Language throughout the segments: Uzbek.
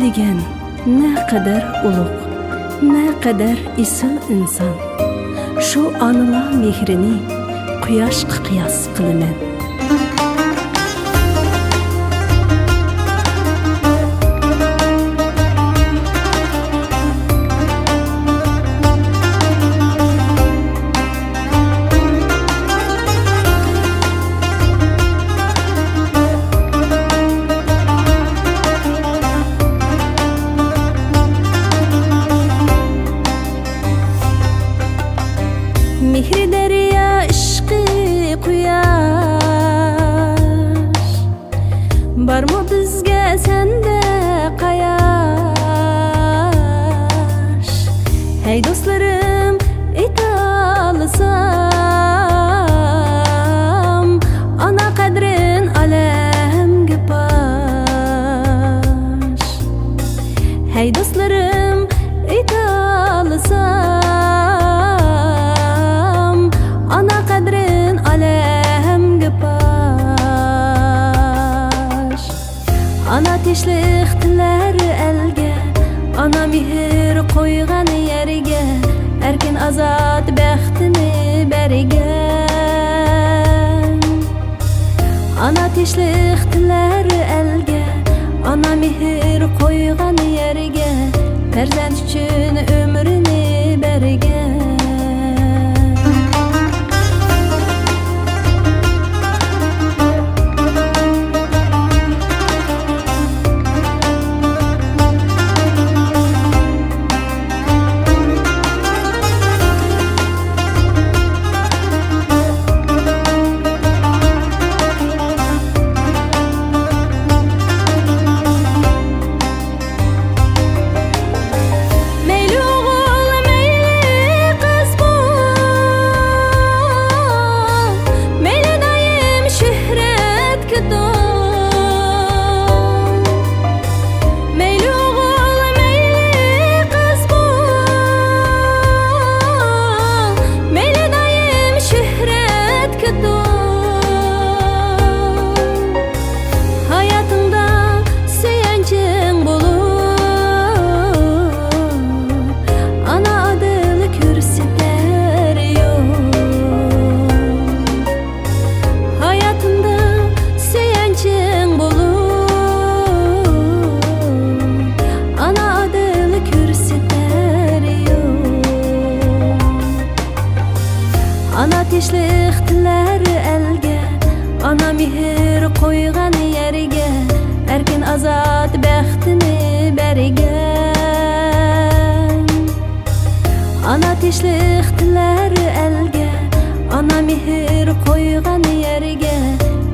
degan ne kadar ulug', ne kadar isil inson. Shu onalar mehrini quyoshga qiyos qilaman. Mehri derya ishqi quyosh, barmi bizga senda qayosh. Hey do'stlarim, aytalasam ana qadrin alamga pash. Hey do'stlarim, aytalasam ana qadrin alamga pash. Ana tinchlik tilar elga, ana mehr qo'ygan yeriga, erkin azod baxtini bergan. Ana tinchlik tilar elga, ana mehr qo'ygan yeriga, farzand uchun umrini bergan. Ana tinchlik tilar elga, ana mehr qo'ygan yeriga, erkin azod baxtini bergan. Ana tinchlik tilar elga, ana mehr qo'ygan yeriga,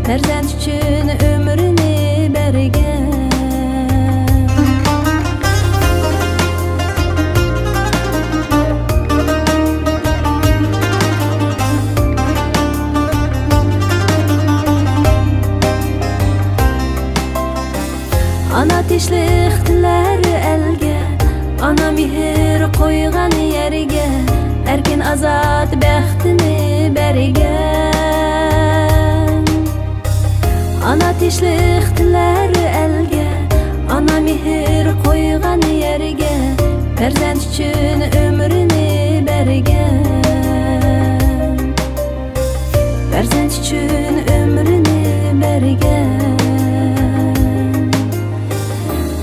farzand uchun umrini bergan. Ana tinchlik tilar elga, ana mehr qo'ygan yeriga, erkin azod baxtini bergan. Ana tinchlik tilar elga, ana mehr qo'ygan yeriga, farzand uchun umrini bergan. Farzand uchun umrini bergan.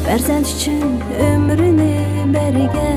Farzand uchun umrini bergan.